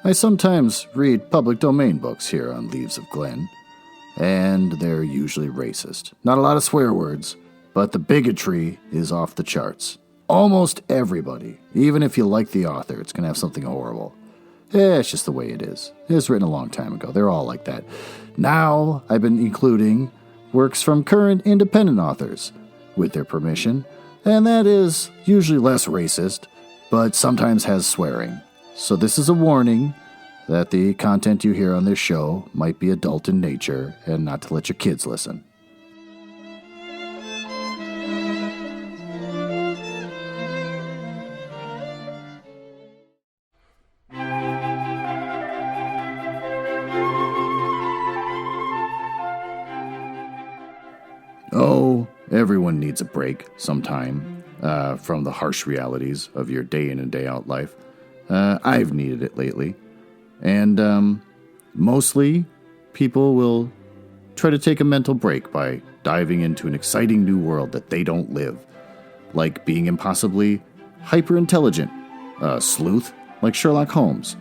I sometimes read public domain books here on Leaves of Glen, and they're usually racist. Not a lot of swear words, but the bigotry is off the charts. Almost everybody, even if you like the author, it's going to have something horrible. It's just the way it is. It was written a long time ago. They're all like that. Now, I've been including works from current independent authors, with their permission, and that is usually less racist, but sometimes has swearing. So this is a warning that the content you hear on this show might be adult in nature and not to let your kids listen. Oh, everyone needs a break sometime from the harsh realities of your day in and day out life. I've needed it lately. And mostly people will try to take a mental break by diving into an exciting new world that they don't live. Like being impossibly hyper-intelligent, sleuth like Sherlock Holmes,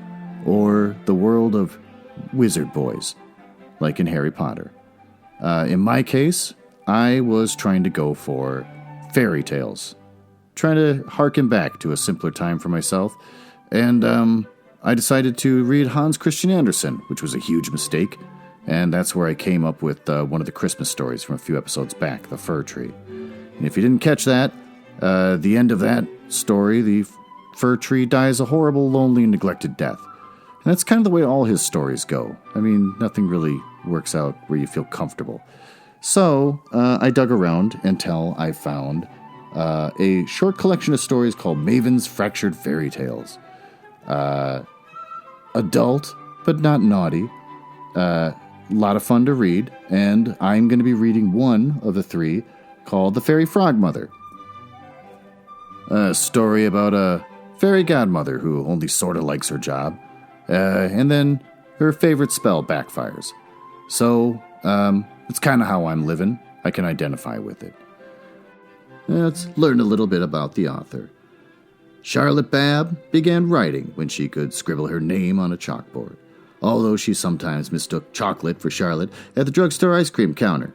or the world of wizard boys like in Harry Potter. In my case, I was trying to go for fairy tales, trying to harken back to a simpler time for myself, and I decided to read Hans Christian Andersen, which was a huge mistake, and that's where I came up with one of the Christmas stories from a few episodes back, The Fir Tree. And if you didn't catch that, the end of that story, the fir tree dies a horrible, lonely, and neglected death. And that's kind of the way all his stories go. I mean, nothing really works out where you feel comfortable. So, I dug around until I found a short collection of stories called Maven's Fractured Fairy Tales. Adult, but not naughty. A lot of fun to read, and I'm going to be reading one of the three called The Fairy Frogmother. A story about a fairy godmother who only sort of likes her job, and then her favorite spell backfires. So, it's kind of how I'm living. I can identify with it. Let's learn a little bit about the author. Charlotte Babb began writing when she could scribble her name on a chalkboard, although she sometimes mistook chocolate for Charlotte at the drugstore ice cream counter.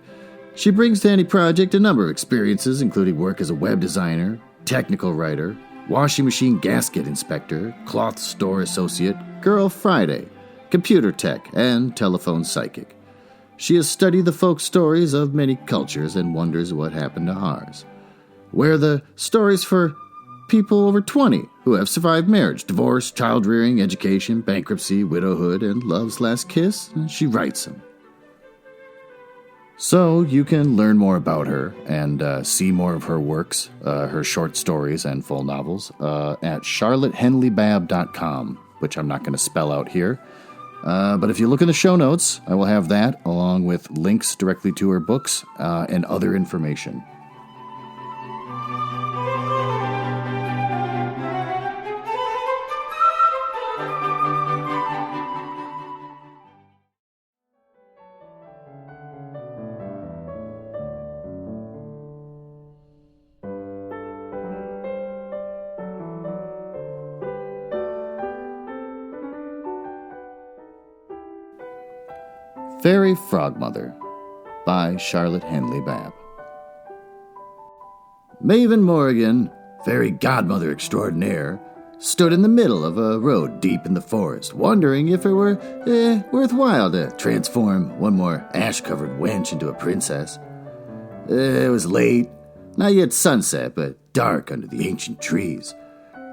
She brings to any project a number of experiences, including work as a web designer, technical writer, washing machine gasket inspector, cloth store associate, Girl Friday, computer tech, and telephone psychic. She has studied the folk stories of many cultures and wonders what happened to ours. Where the stories for people over 20 who have survived marriage, divorce, child-rearing, education, bankruptcy, widowhood, and love's last kiss, she writes them. So you can learn more about her and see more of her works, her short stories and full novels, at charlottehenleybabb.com, which I'm not going to spell out here. But if you look in the show notes, I will have that, along with links directly to her books and other information. Fairy Frogmother by Charlotte Henley Babb. Maven Morrigan, fairy godmother extraordinaire, stood in the middle of a road deep in the forest, wondering if it were worthwhile to transform one more ash-covered wench into a princess. It was late, not yet sunset, but dark under the ancient trees.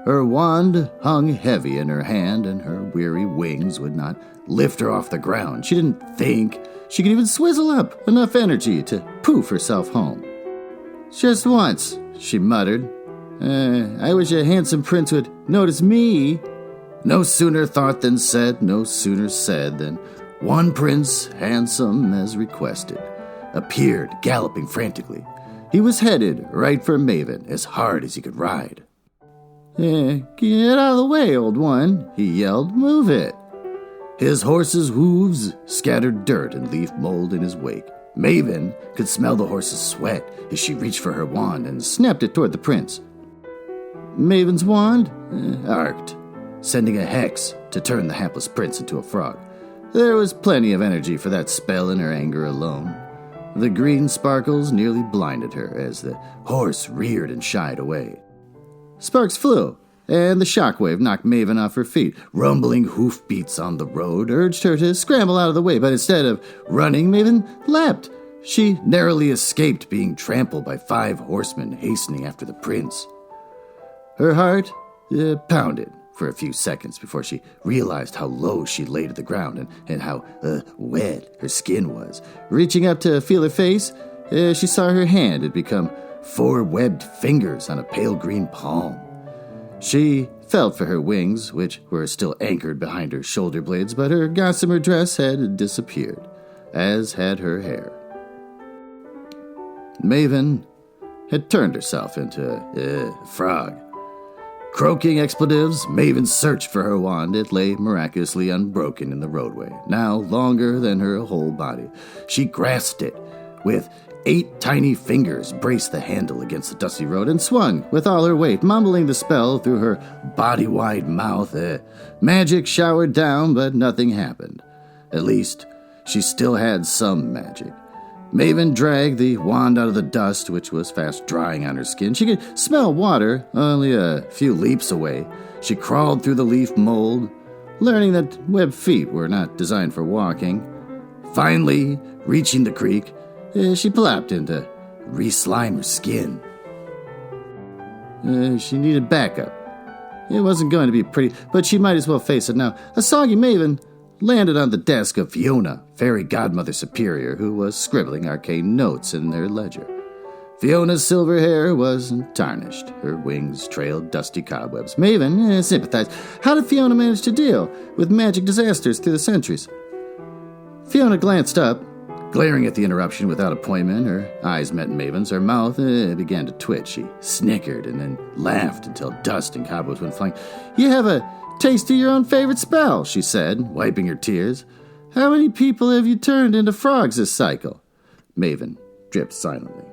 Her wand hung heavy in her hand, and her weary wings would not lift her off the ground. She didn't think she could even swizzle up enough energy to poof herself home. Just once, she muttered. I wish a handsome prince would notice me. No sooner thought than said, no sooner said than one prince, handsome as requested, appeared galloping frantically. He was headed right for Maven, as hard as he could ride. Get out of the way, old one, he yelled. Move it. His horse's hooves scattered dirt and leaf mold in his wake. Maven could smell the horse's sweat as she reached for her wand and snapped it toward the prince. Maven's wand arced. sending a hex to turn the hapless prince into a frog. There was plenty of energy for that spell in her anger alone. The green sparkles nearly blinded her as the horse reared and shied away. Sparks flew, and the shockwave knocked Maven off her feet. Rumbling hoofbeats on the road urged her to scramble out of the way, but instead of running, Maven leapt. She narrowly escaped being trampled by 5 horsemen hastening after the prince. Her heart pounded for a few seconds before she realized how low she lay to the ground and how wet her skin was. Reaching up to feel her face, she saw her hand had become 4 webbed fingers on a pale green palm. She felt for her wings, which were still anchored behind her shoulder blades, but her gossamer dress had disappeared, as had her hair. Maven had turned herself into a frog. Croaking expletives, Maven searched for her wand. It lay miraculously unbroken in the roadway, now longer than her whole body. She grasped it with 8 tiny fingers, braced the handle against the dusty road, and swung with all her weight, mumbling the spell through her body-wide mouth. Magic showered down, but nothing happened. At least, she still had some magic. Maven dragged the wand out of the dust, which was fast drying on her skin. She could smell water only a few leaps away. She crawled through the leaf mold, learning that webbed feet were not designed for walking. Finally, reaching the creek, she plopped in to re-slime her skin. She needed backup. It wasn't going to be pretty, but she might as well face it now. A soggy Maven landed on the desk of Fiona, fairy godmother superior, who was scribbling arcane notes in their ledger. Fiona's silver hair was tarnished. Her wings trailed dusty cobwebs. Maven sympathized. How did Fiona manage to deal with magic disasters through the centuries? Fiona glanced up, glaring at the interruption without appointment. Her eyes met Maven's. Her mouth began to twitch. She snickered and then laughed until dust and cobwebs went flying. You have a taste of your own favorite spell, she said, wiping her tears. How many people have you turned into frogs this cycle? Maven dripped silently.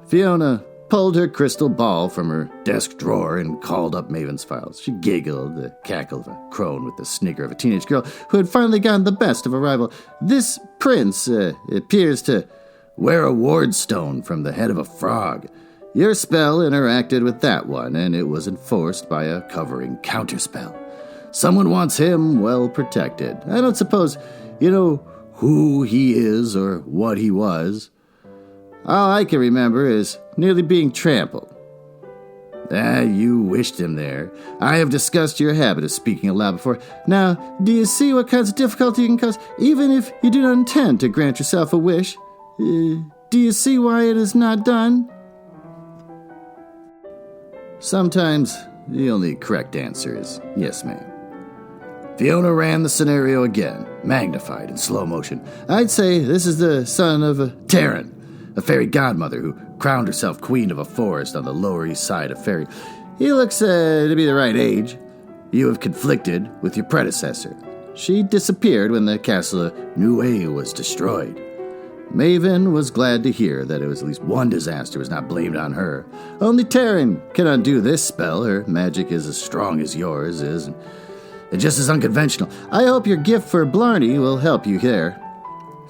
Fiona pulled her crystal ball from her desk drawer and called up Maven's files. She giggled, the cackle of a crone with the snigger of a teenage girl who had finally gotten the best of a rival. This prince appears to wear a ward stone from the head of a frog. Your spell interacted with that one, and it was enforced by a covering counterspell. Someone wants him well protected. I don't suppose you know who he is or what he was. All I can remember is nearly being trampled. You wished him there. I have discussed your habit of speaking aloud before. Now, do you see what kinds of difficulty you can cause, even if you do not intend to grant yourself a wish? Do you see why it is not done? Sometimes the only correct answer is yes, ma'am. Fiona ran the scenario again, magnified in slow motion. I'd say this is the son of Taryn, a fairy godmother who crowned herself queen of a forest on the Lower East Side of Fairy. He looks to be the right age. You have conflicted with your predecessor. She disappeared when the castle of Niue was destroyed. Maven was glad to hear that it was at least one disaster was not blamed on her. Only Taryn can undo this spell. Her magic is as strong as yours is, and just as unconventional. I hope your gift for Blarney will help you there.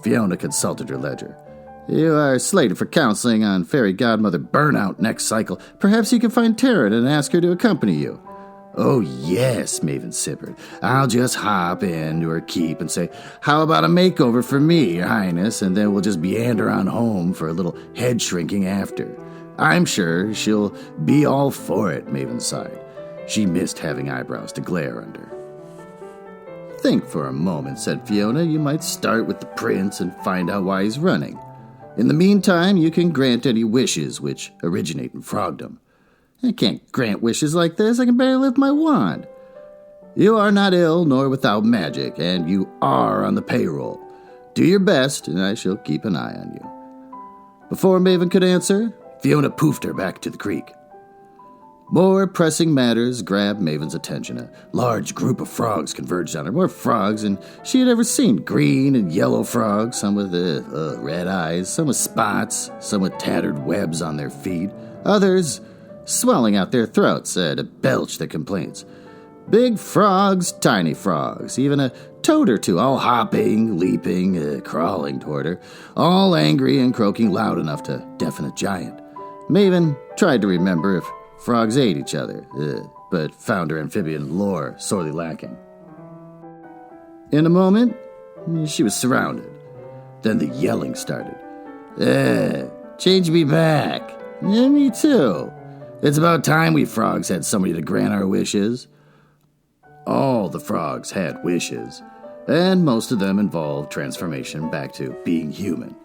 Fiona consulted her ledger. You are slated for counseling on Fairy Godmother Burnout next cycle. Perhaps you can find Taryn and ask her to accompany you. Oh, yes, Maven simpered. I'll just hop into her keep and say, how about a makeover for me, Your Highness, and then we'll just meander on home for a little head shrinking after. I'm sure she'll be all for it, Maven sighed. She missed having eyebrows to glare under. Think for a moment, said Fiona. You might start with the prince and find out why he's running. In the meantime, you can grant any wishes which originate in frogdom. I can't grant wishes like this. I can barely lift my wand. You are not ill nor without magic, and you are on the payroll. Do your best, and I shall keep an eye on you. Before Maven could answer, Fiona poofed her back to the creek. More pressing matters grabbed Maven's attention. A large group of frogs converged on her. More frogs than she had ever seen. Green and yellow frogs, some with red eyes, some with spots, some with tattered webs on their feet, others swelling out their throats to belch their complaints. Big frogs, tiny frogs, even a toad or two, all hopping, leaping, crawling toward her, all angry and croaking loud enough to deafen a giant. Maven tried to remember if frogs ate each other, but found her amphibian lore sorely lacking. In a moment, she was surrounded. Then the yelling started. Change me back. Yeah, me too. It's about time we frogs had somebody to grant our wishes. All the frogs had wishes, and most of them involved transformation back to being human.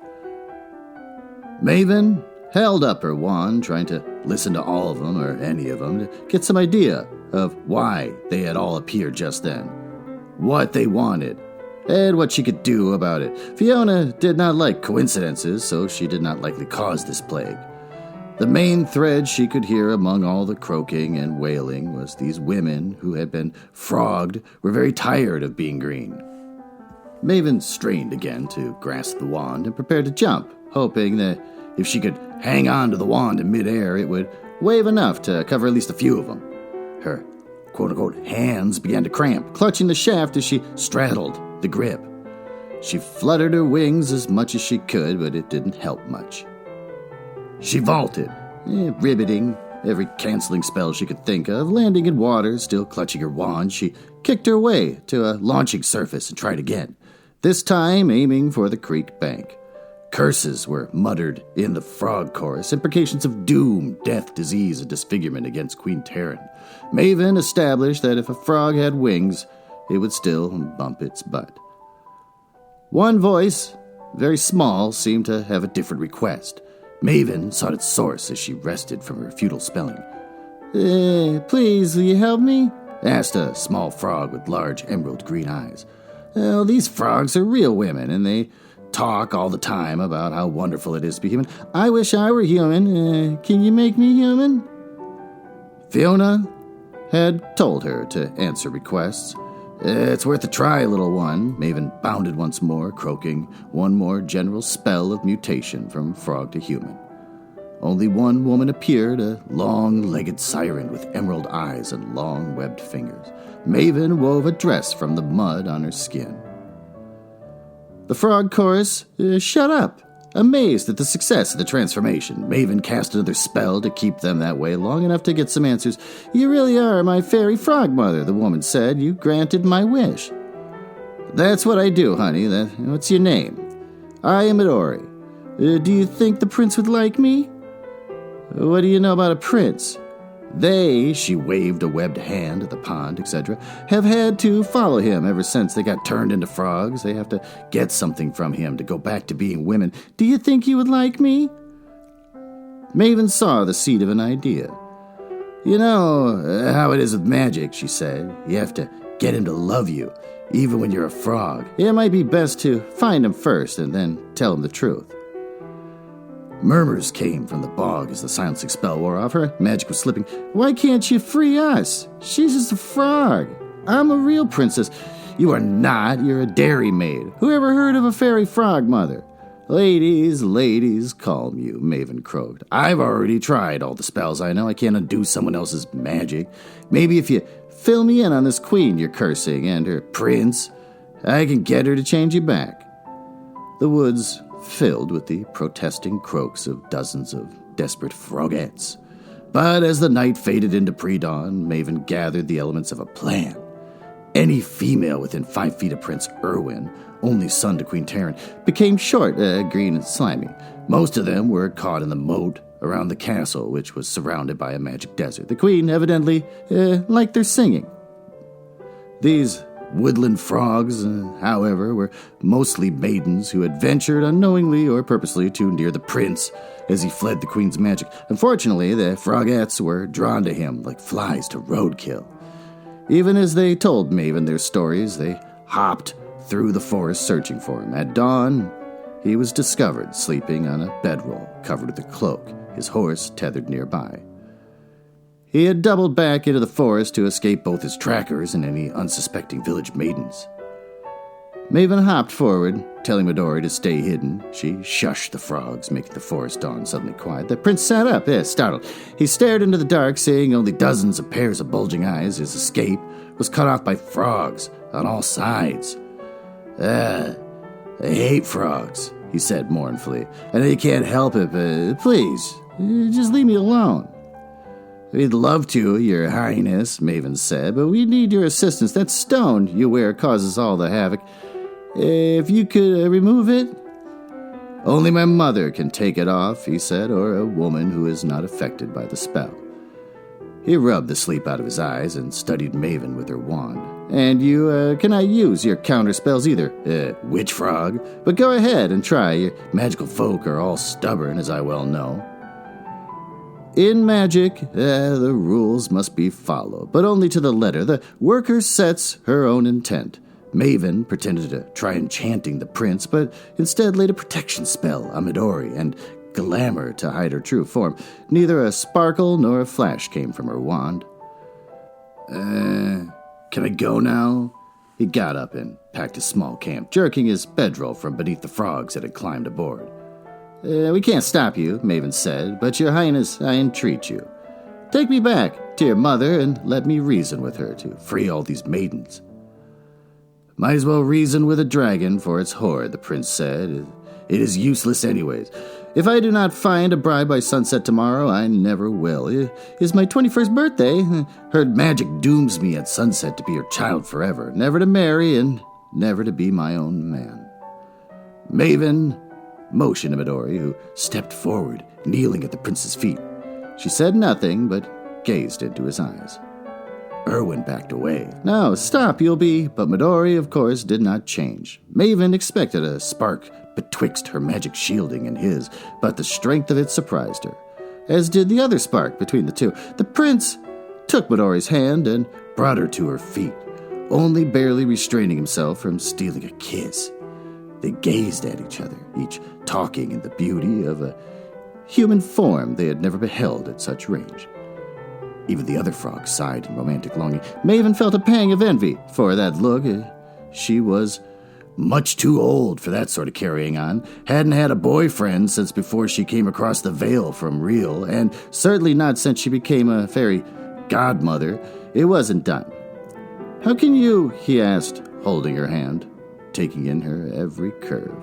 Maven held up her wand, trying to listen to all of them, or any of them, to get some idea of why they had all appeared just then, what they wanted, and what she could do about it. Fiona did not like coincidences, so she did not likely cause this plague. The main thread she could hear among all the croaking and wailing was these women who had been frogged were very tired of being green. Maven strained again to grasp the wand and prepared to jump, hoping that if she could hang on to the wand in midair, it would wave enough to cover at least a few of them. Her quote-unquote hands began to cramp, clutching the shaft as she straddled the grip. She fluttered her wings as much as she could, but it didn't help much. She vaulted, ribbiting every canceling spell she could think of, landing in water, still clutching her wand. She kicked her way to a launching surface and tried again, this time aiming for the creek bank. Curses were muttered in the frog chorus, imprecations of doom, death, disease, and disfigurement against Queen Terran. Maven established that if a frog had wings, it would still bump its butt. One voice, very small, seemed to have a different request. Maven sought its source as she rested from her futile spelling. Please, will you help me? Asked a small frog with large emerald green eyes. Well, these frogs are real women, and they talk all the time about how wonderful it is to be human. I wish I were human. Can you make me human? Fiona had told her to answer requests. It's worth a try, little one. Maven bounded once more, croaking one more general spell of mutation from frog to human. Only one woman appeared, a long-legged siren with emerald eyes and long webbed fingers. Maven wove a dress from the mud on her skin. The frog chorus shut up, amazed at the success of the transformation. Maven cast another spell to keep them that way long enough to get some answers. You really are my fairy Frogmother, the woman said. You granted my wish. That's what I do, honey. What's your name? I am Midori. Do you think the prince would like me? What do you know about a prince? They, she waved a webbed hand at the pond, etc., have had to follow him ever since they got turned into frogs. They have to get something from him to go back to being women. Do you think you would like me? Maven saw the seed of an idea. You know how it is with magic, she said. You have to get him to love you, even when you're a frog. It might be best to find him first and then tell him the truth. Murmurs came from the bog as the silencing spell wore off. Her magic was slipping. Why can't you free us? She's just a frog. I'm a real princess. You are not. You're a dairy maid. Who ever heard of a fairy Frogmother? Ladies, calm you, Maven croaked. I've already tried all the spells I know. I can't undo someone else's magic. Maybe if you fill me in on this queen you're cursing and her prince, I can get her to change you back. The woods filled with the protesting croaks of dozens of desperate frogettes. But as the night faded into pre-dawn, Maven gathered the elements of a plan. Any female within 5 feet of Prince Erwin, only son to Queen Terran, became short, green, and slimy. Most of them were caught in the moat around the castle, which was surrounded by a magic desert. The queen evidently liked their singing. These woodland frogs, however, were mostly maidens who had ventured unknowingly or purposely too near the prince as he fled the queen's magic. Unfortunately, the frogettes were drawn to him like flies to roadkill. Even as they told Maven their stories, they hopped through the forest searching for him. At dawn, he was discovered sleeping on a bedroll covered with a cloak, his horse tethered nearby. He had doubled back into the forest to escape both his trackers and any unsuspecting village maidens. Maven hopped forward, telling Midori to stay hidden. She shushed the frogs, making the forest dawn suddenly quiet. The prince sat up, startled. He stared into the dark, seeing only dozens of pairs of bulging eyes. His escape was cut off by frogs on all sides. I hate frogs, he said mournfully. I know you can't help it, but please, just leave me alone. We'd love to, Your Highness, Maven said, but we need your assistance. That stone you wear causes all the havoc. If you could remove it? Only my mother can take it off, he said, or a woman who is not affected by the spell. He rubbed the sleep out of his eyes and studied Maven with her wand. And you cannot use your counter spells either, witch frog. But go ahead and try. Your magical folk are all stubborn, as I well know. In magic, the rules must be followed, but only to the letter. The worker sets her own intent. Maven pretended to try enchanting the prince, but instead laid a protection spell on Midori and glamour to hide her true form. Neither a sparkle nor a flash came from her wand. Can I go now? He got up and packed his small camp, jerking his bedroll from beneath the frogs that had climbed aboard. We can't stop you, Maven said, but Your Highness, I entreat you. Take me back to your mother and let me reason with her to free all these maidens. Might as well reason with a dragon for its hoard, the prince said. It is useless anyways. If I do not find a bride by sunset tomorrow, I never will. It is my 21st birthday. Heard magic dooms me at sunset to be your child forever, never to marry and never to be my own man. Maven motioned to Midori, who stepped forward, kneeling at the prince's feet. She said nothing, but gazed into his eyes. Erwin backed away. No, stop, you'll be... But Midori, of course, did not change. Maven expected a spark betwixt her magic shielding and his, but the strength of it surprised her, as did the other spark between the two. The prince took Midori's hand and brought her to her feet, only barely restraining himself from stealing a kiss. They gazed at each other, each talking in the beauty of a human form they had never beheld at such range. Even the other frogs sighed in romantic longing. Maven felt a pang of envy for that look. She was much too old for that sort of carrying on. Hadn't had a boyfriend since before she came across the veil from Real, and certainly not since she became a fairy godmother. It wasn't done. How can you, he asked, holding her hand, taking in her every curve.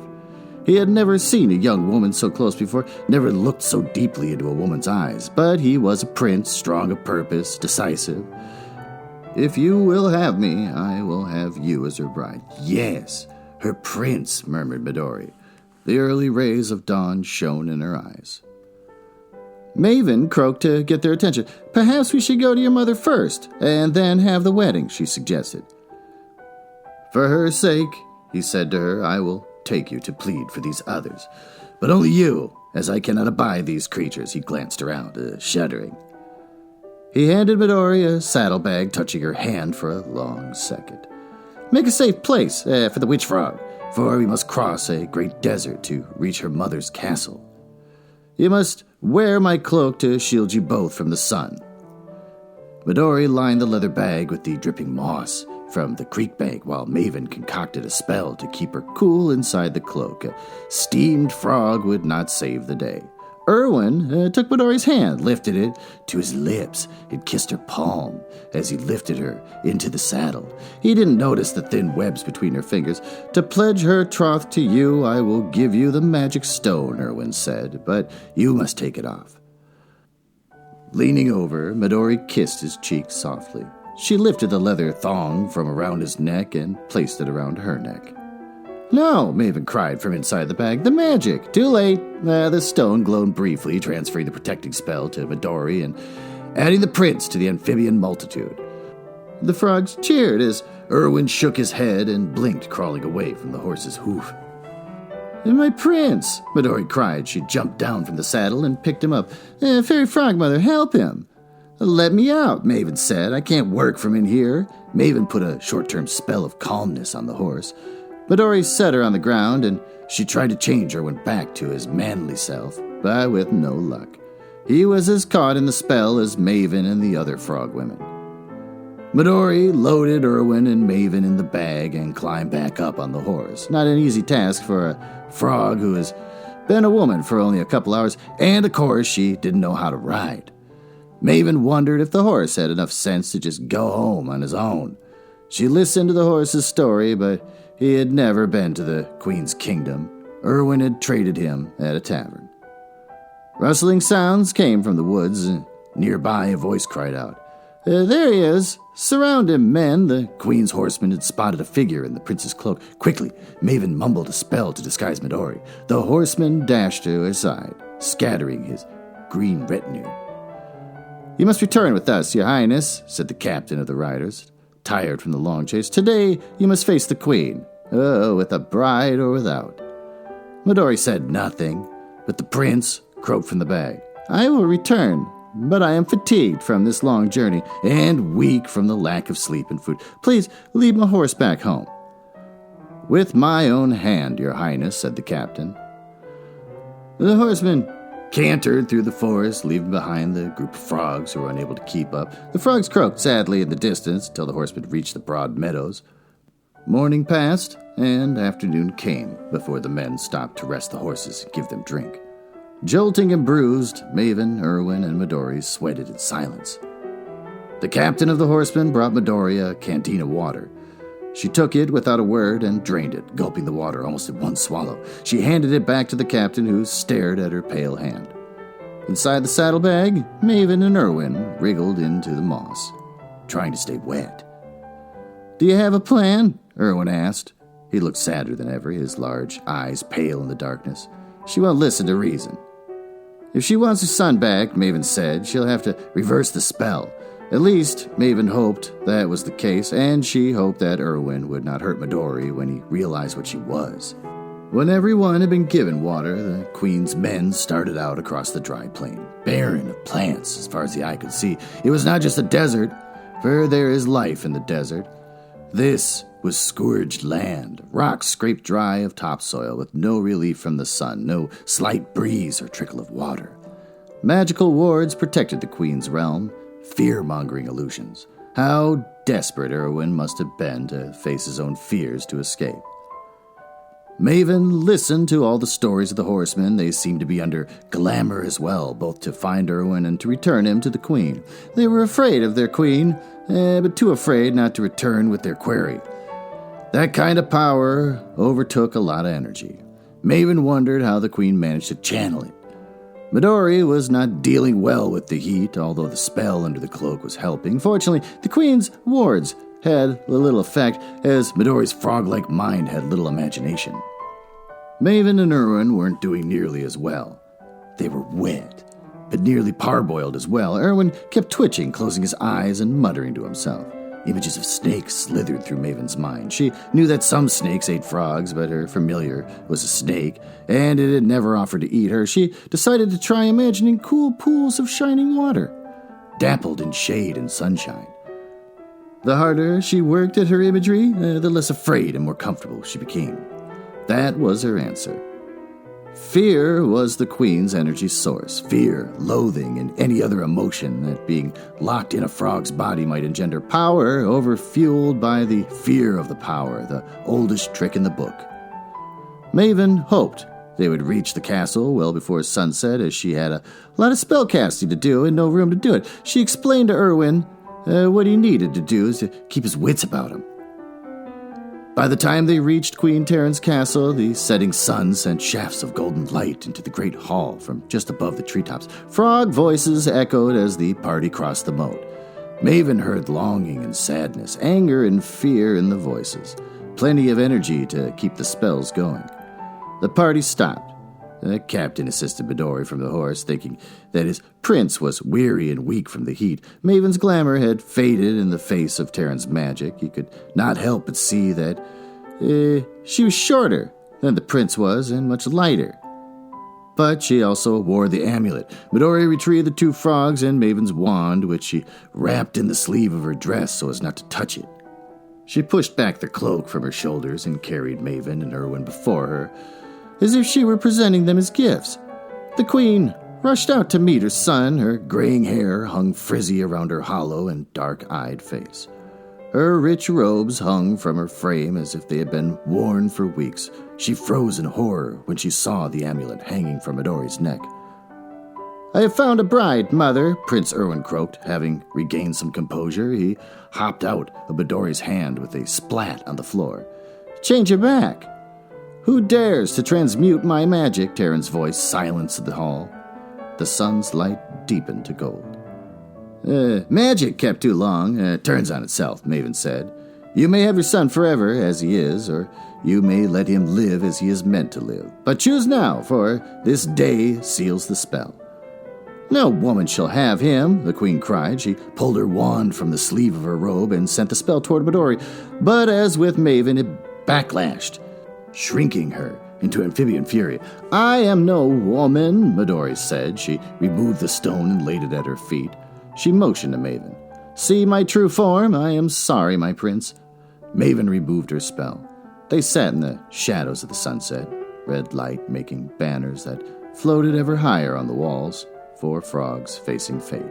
He had never seen a young woman so close before, never looked so deeply into a woman's eyes. But he was a prince, strong of purpose, decisive. If you will have me, I will have you as her bride. Yes, her prince, murmured Midori. The early rays of dawn shone in her eyes. Maven croaked to get their attention. Perhaps we should go to your mother first, and then have the wedding, she suggested. For her sake, he said to her, I will take you to plead for these others. But only you, as I cannot abide these creatures. He glanced around, shuddering. He handed Midori a saddlebag, touching her hand for a long second. Make a safe place for the witch frog, for we must cross a great desert to reach her mother's castle. You must wear my cloak to shield you both from the sun. Midori lined the leather bag with the dripping moss from the creek bank while Maven concocted a spell to keep her cool inside the cloak. A steamed frog would not save the day. Erwin took Midori's hand, lifted it to his lips, and kissed her palm as he lifted her into the saddle. He didn't notice the thin webs between her fingers. To pledge her troth to you, I will give you the magic stone, Erwin said, but you must take it off. Leaning over, Midori kissed his cheek softly. She lifted the leather thong from around his neck and placed it around her neck. No, Maven cried from inside the bag. The magic! Too late. The stone glowed briefly, transferring the protecting spell to Midori and adding the prince to the amphibian multitude. The frogs cheered as Erwin shook his head and blinked, crawling away from the horse's hoof. My prince! Midori cried. She jumped down from the saddle and picked him up. Fairy Frogmother, help him! Let me out, Maven said. I can't work from in here. Maven put a short-term spell of calmness on the horse. Midori set her on the ground, and she tried to change her, went back to his manly self, but with no luck. He was as caught in the spell as Maven and the other frog women. Midori loaded Erwin and Maven in the bag and climbed back up on the horse. Not an easy task for a frog who has been a woman for only a couple hours, and of course she didn't know how to ride. Maven wondered if the horse had enough sense to just go home on his own. She listened to the horse's story, but he had never been to the Queen's kingdom. Erwin had traded him at a tavern. Rustling sounds came from the woods, and nearby a voice cried out, "There he is! Surround him, men!" The Queen's horseman had spotted a figure in the prince's cloak. Quickly, Maven mumbled a spell to disguise Midori. The horseman dashed to his side, scattering his green retinue. "You must return with us, your highness," said the captain of the riders, tired from the long chase. "Today you must face the Queen, with a bride or without." Midori said nothing, but the prince croaked from the bag, "I will return, but I am fatigued from this long journey and weak from the lack of sleep and food. Please lead my horse back home." "With my own hand, your highness," said the captain. The horseman cantered through the forest, leaving behind the group of frogs who were unable to keep up. The frogs croaked sadly in the distance until the horseman reached the broad meadows. Morning passed, and afternoon came before the men stopped to rest the horses and give them drink. Jolting and bruised, Maven, Erwin, and Midori sweated in silence. The captain of the horsemen brought Midori a canteen of water. She took it without a word and drained it, gulping the water almost in one swallow. She handed it back to the captain, who stared at her pale hand. Inside the saddlebag, Maven and Erwin wriggled into the moss, trying to stay wet. "Do you have a plan?" Erwin asked. He looked sadder than ever, his large eyes pale in the darkness. "She won't listen to reason." "If she wants her son back," Maven said, "she'll have to reverse the spell." At least, Maven hoped that was the case, and she hoped that Erwin would not hurt Midori when he realized what she was. When everyone had been given water, the Queen's men started out across the dry plain, barren of plants as far as the eye could see. It was not just a desert, for there is life in the desert. This was scourged land, rocks scraped dry of topsoil with no relief from the sun, no slight breeze or trickle of water. Magical wards protected the Queen's realm, fear-mongering illusions. How desperate Erwin must have been to face his own fears to escape. Maven listened to all the stories of the horsemen. They seemed to be under glamour as well, both to find Erwin and to return him to the Queen. They were afraid of their Queen, but too afraid not to return with their query. That kind of power overtook a lot of energy. Maven wondered how the Queen managed to channel it. Midori was not dealing well with the heat, although the spell under the cloak was helping. Fortunately, the Queen's wards had little effect, as Midori's frog-like mind had little imagination. Maven and Erwin weren't doing nearly as well. They were wet, but nearly parboiled as well. Erwin kept twitching, closing his eyes and muttering to himself. Images of snakes slithered through Maven's mind. She knew that some snakes ate frogs, but her familiar was a snake, and it had never offered to eat her. She decided to try imagining cool pools of shining water, dappled in shade and sunshine. The harder she worked at her imagery, the less afraid and more comfortable she became. That was her answer. Fear was the Queen's energy source. Fear, loathing, and any other emotion that being locked in a frog's body might engender. Power overfueled by the fear of the power, the oldest trick in the book. Maven hoped they would reach the castle well before sunset, as she had a lot of spellcasting to do and no room to do it. She explained to Erwin what he needed to do is to keep his wits about him. By the time they reached Queen Terran's castle, the setting sun sent shafts of golden light into the great hall from just above the treetops. Frog voices echoed as the party crossed the moat. Maven heard longing and sadness, anger and fear in the voices. Plenty of energy to keep the spells going. The party stopped. The captain assisted Midori from the horse, thinking that his prince was weary and weak from the heat. Maven's glamour had faded in the face of Terran's magic. He could not help but see that she was shorter than the prince was and much lighter. But she also wore the amulet. Midori retrieved the two frogs and Maven's wand, which she wrapped in the sleeve of her dress so as not to touch it. She pushed back the cloak from her shoulders and carried Maven and Erwin before her, as if she were presenting them as gifts. The Queen rushed out to meet her son. Her graying hair hung frizzy around her hollow and dark-eyed face. Her rich robes hung from her frame as if they had been worn for weeks. She froze in horror when she saw the amulet hanging from Midori's neck. I have found a bride, mother, Prince Erwin croaked. Having regained some composure, he hopped out of Midori's hand with a splat on the floor. Change your back. Who dares to transmute my magic? Terran's voice silenced the hall. The sun's light deepened to gold. Magic kept too long. Turns on itself, Maven said. You may have your son forever, as he is, or you may let him live as he is meant to live. But choose now, for this day seals the spell. No woman shall have him, the queen cried. She pulled her wand from the sleeve of her robe and sent the spell toward Midori. But as with Maven, it backlashed, shrinking her into amphibian fury. I am no woman, Midori said. She removed the stone and laid it at her feet. She motioned to Maven. See my true form? I am sorry, my prince. Maven removed her spell. They sat in the shadows of the sunset, red light making banners that floated ever higher on the walls. 4 frogs facing fate.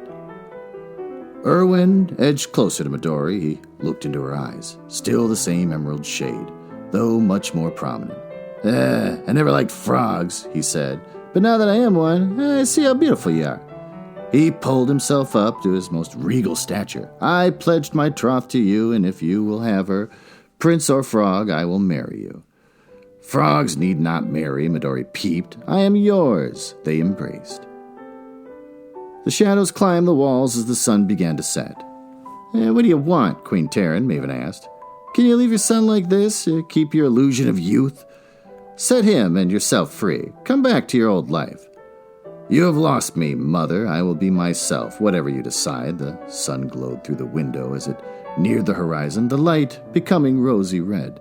Erwin edged closer to Midori. He looked into her eyes, still the same emerald shade, though much more prominent. I never liked frogs, he said, but now that I am one, I see how beautiful you are. He pulled himself up to his most regal stature. I pledged my troth to you, and if you will have her, prince or frog, I will marry you. Frogs need not marry, Midori peeped. I am yours. They embraced. The shadows climbed the walls as the sun began to set. What do you want, Queen Terran? Maven asked. Can you leave your son like this? Keep your illusion of youth? Set him and yourself free. Come back to your old life. You have lost me, mother. I will be myself, whatever you decide. The sun glowed through the window as it neared the horizon, the light becoming rosy red.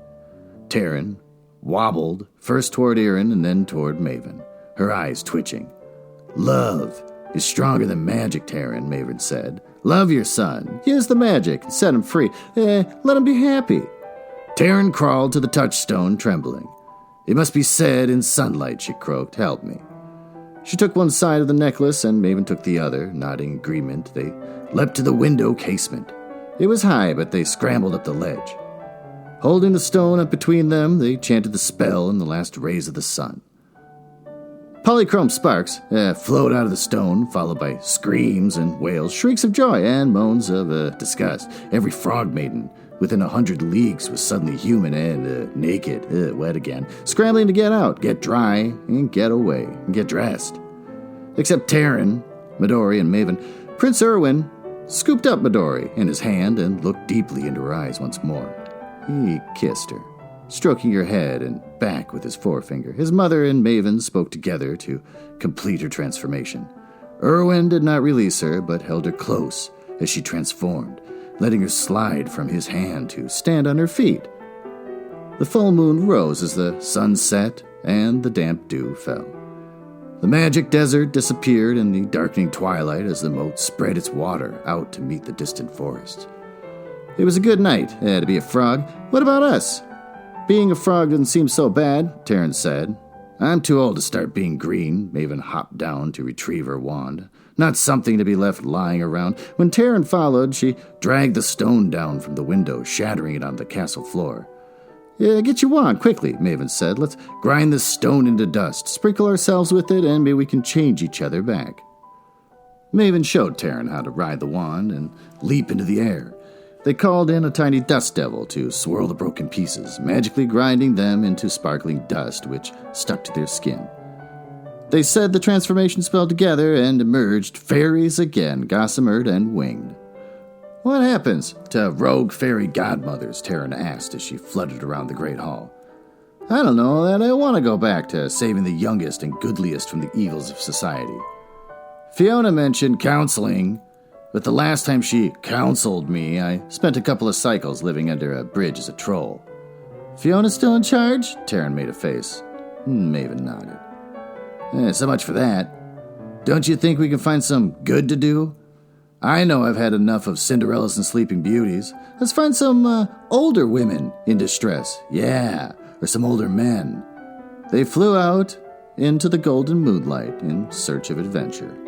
Terran wobbled, first toward Erin and then toward Maven, her eyes twitching. Love is stronger than magic, Terran, Maven said. Love your son. Use the magic and set him free. Let him be happy. Terran crawled to the touchstone, trembling. It must be said in sunlight, she croaked. Help me. She took one side of the necklace, and Maven took the other. Nodding agreement, they leapt to the window casement. It was high, but they scrambled up the ledge. Holding the stone up between them, they chanted the spell in the last rays of the sun. Polychrome sparks flowed out of the stone, followed by screams and wails, shrieks of joy, and moans of disgust. Every frog maiden within 100 leagues was suddenly human and naked, wet again, scrambling to get out, get dry, and get away, and get dressed. Except Terran, Midori, and Maven. Prince Erwin scooped up Midori in his hand and looked deeply into her eyes once more. He kissed her, stroking her head and back with his forefinger. His mother and Maven spoke together to complete her transformation. Erwin did not release her, but held her close as she transformed, letting her slide from his hand to stand on her feet. The full moon rose as the sun set and the damp dew fell. The magic desert disappeared in the darkening twilight as the moat spread its water out to meet the distant forests. It was a good night to be a frog. What about us? Being a frog didn't seem so bad, Terran said. I'm too old to start being green. Maven hopped down to retrieve her wand. Not something to be left lying around. When Terran followed, she dragged the stone down from the window, shattering it on the castle floor. Get your wand, quickly, Maven said. Let's grind this stone into dust, sprinkle ourselves with it, and maybe we can change each other back. Maven showed Terran how to ride the wand and leap into the air. They called in a tiny dust devil to swirl the broken pieces, magically grinding them into sparkling dust which stuck to their skin. They said the transformation spell together and emerged fairies again, gossamered and winged. What happens to rogue fairy godmothers? Terran asked as she fluttered around the great hall. I don't know that I want to go back to saving the youngest and goodliest from the evils of society. Fiona mentioned counseling, but the last time she counseled me, I spent a couple of cycles living under a bridge as a troll. Fiona's still in charge? Terran made a face. Maven nodded. So much for that. Don't you think we can find some good to do? I know I've had enough of Cinderellas and Sleeping Beauties. Let's find some older women in distress. Yeah, or some older men. They flew out into the golden moonlight in search of adventure.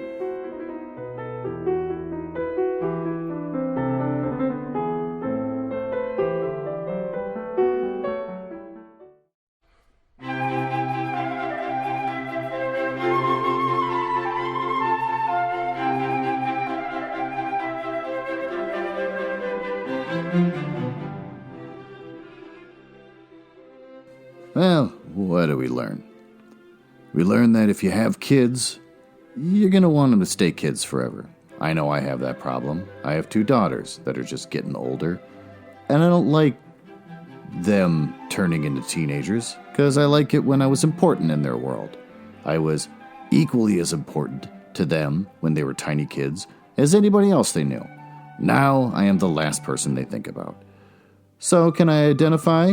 Well, what do we learn? We learn that if you have kids, you're going to want them to stay kids forever. I know I have that problem. I have 2 daughters that are just getting older, and I don't like them turning into teenagers, because I like it when I was important in their world. I was equally as important to them when they were tiny kids as anybody else they knew. Now I am the last person they think about. So can I identify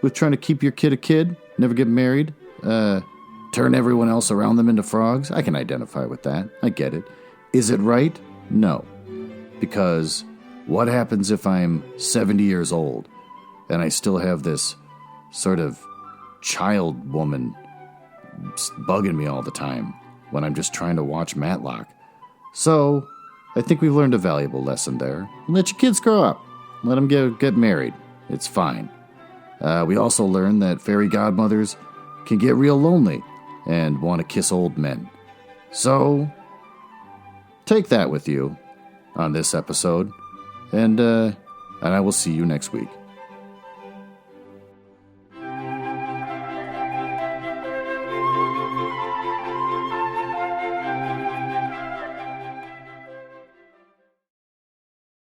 with trying to keep your kid a kid, never get married, turn everyone else around them into frogs? I can identify with that. I get it. Is it right? No. Because what happens if I'm 70 years old and I still have this sort of child woman bugging me all the time when I'm just trying to watch Matlock? So I think we've learned a valuable lesson there. Let your kids grow up. Let them get married. It's fine. We also learned that fairy godmothers can get real lonely and want to kiss old men. So take that with you on this episode, and I will see you next week.